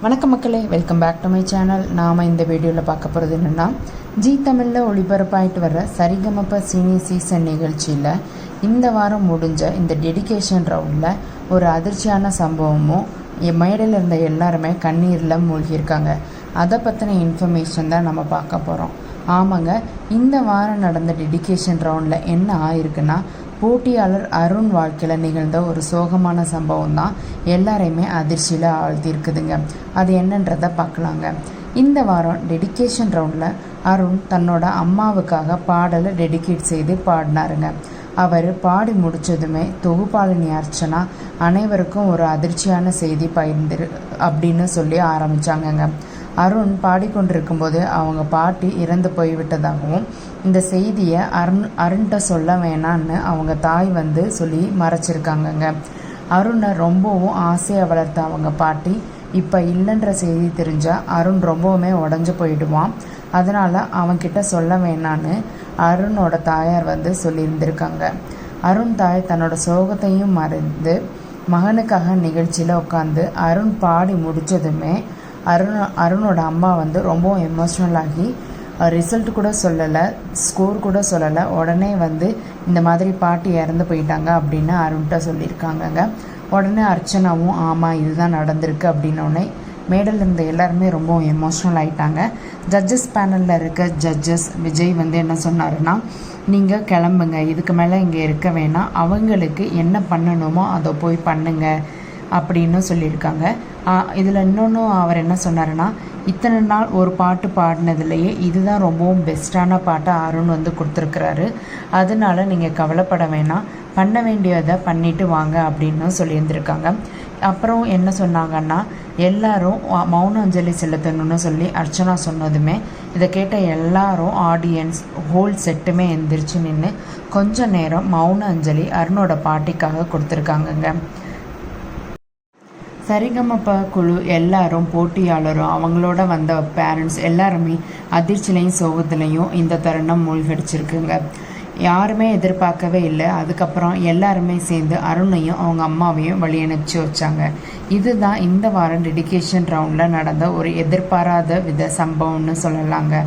வணக்கம் மக்களே, welcome back to my channel. நாம் இந்த வீடியோவில் பார்க்க போகிறது என்னென்னா, ஜி தமிழில் ஒளிபரப்பாயிட்டு வர்ற சரிகமப சீனியர் சீசன் நிகழ்ச்சியில் இந்த வாரம் முடிஞ்ச இந்த டெடிகேஷன் ரவுண்டில் ஒரு அதிர்ச்சியான சம்பவமும் மேடையில் இருந்த எல்லாருமே கண்ணீரில் மூழ்கியிருக்காங்க. அதை பற்றின இன்ஃபர்மேஷன் தான் நம்ம பார்க்க போகிறோம். ஆமாங்க, இந்த வாரம் நடந்த டெடிகேஷன் ரவுண்டில் என்ன ஆயிருக்குன்னா, போட்டியாளர் அருண் வாழ்க்கையில் நிகழ்ந்த ஒரு சோகமான சம்பவம் தான் எல்லாரையுமே அதிர்ச்சியில் ஆழ்த்தியிருக்குதுங்க. அது என்னன்றதை பார்க்கலாங்க. இந்த வாரம் டெடிகேஷன் ரவுண்டில் அருண் தன்னோட அம்மாவுக்காக பாடலை டெடிகேட் செய்து பாடினாருங்க. அவர் பாடி முடித்ததுமே தொகுப்பாளினி அர்ச்சனா அனைவருக்கும் ஒரு அதிர்ச்சியான செய்தி பகிர்ந்து அப்படின்னு சொல்லி ஆரம்பித்தாங்கங்க. அருண் பாடிக்கொண்டிருக்கும்போது அவங்க பாட்டி இறந்து போய்விட்டதாகவும் இந்த செய்தியை அருண்கிட்ட சொல்ல வேணான்னு அவங்க தாய் சொல்லி மறைச்சிருக்காங்கங்க. அருணை ரொம்பவும் ஆசையாக வளர்த்த அவங்க பாட்டி இப்போ இல்லைன்ற செய்தி தெரிஞ்சால் அருண் ரொம்பவுமே உடஞ்சி போயிடுவான். அதனால் அவன்கிட்ட சொல்ல வேணான்னு அருணோட தாயார் சொல்லியிருந்திருக்காங்க. அருண் தாய் தன்னோட சோகத்தையும் மறந்து மகனுக்காக நிகழ்ச்சியில் உட்காந்து அருண் பாடி முடித்ததுமே அருணோட அம்மா ரொம்பவும் எமோஷ்னல் ஆகி ரிசல்ட் கூட சொல்லலை, ஸ்கோர் கூட சொல்லலை, உடனே இந்த மாதிரி பாட்டி இறந்து போயிட்டாங்க அப்படின்னு அருண்கிட்ட சொல்லியிருக்காங்கங்க. உடனே அர்ச்சனாவும் ஆமாம் இதுதான் நடந்திருக்கு அப்படின்னோடனே மேடையில் இருந்த எல்லாருமே ரொம்பவும் எமோஷ்னல் ஆகிட்டாங்க. ஜட்ஜஸ் பேனலில் இருக்க ஜட்ஜஸ் விஜய் என்ன சொன்னாருன்னா, நீங்கள் கிளம்புங்க, இதுக்கு மேலே இங்கே இருக்க வேணாம், அவங்களுக்கு என்ன பண்ணணுமோ அதை போய் பண்ணுங்க அப்படின்னு சொல்லியிருக்காங்க. இதில் இன்னொன்று அவர் என்ன சொன்னாருன்னா, இத்தனை நாள் ஒரு பாட்டு பாடினதுலேயே இதுதான் ரொம்பவும் பெஸ்ட்டான பாட்டை அருண் கொடுத்துருக்குறாரு, அதனால நீங்கள் கவலைப்பட வேணாம், பண்ண வேண்டியதை பண்ணிட்டு வாங்க அப்படின்னு சொல்லியிருந்திருக்காங்க. அப்புறம் என்ன சொன்னாங்கன்னா, எல்லாரும் மௌன அஞ்சலி செலுத்தணும்னு சொல்லி அர்ச்சனா சொன்னதுமே இதை கேட்ட எல்லாரும் ஆடியன்ஸ் ஹோல் செட்டுமே எந்திரிச்சு நின்று கொஞ்ச நேரம் மௌன அஞ்சலி அருணோட பாட்டிக்காக கொடுத்துருக்காங்கங்க. சரிகமப குழு எல்லாரும் போட்டியாளரும் அவங்களோட வந்த பேரண்ட்ஸ் எல்லாருமே அதிர்ச்சிலையும் சோகத்துலையும் இந்த தருணம் மூழ்கடிச்சிருக்குங்க. யாருமே எதிர்பார்க்கவே இல்லை. அதுக்கப்புறம் எல்லாருமே சேர்ந்து அருணையும் அவங்க அம்மாவையும் வழி அனுப்பிச்சி வச்சாங்க. இதுதான் இந்த வாரம் டெடிகேஷன் ரவுண்டில் நடந்த ஒரு எதிர்பாராத வித சம்பவம்னு சொல்லலாங்க.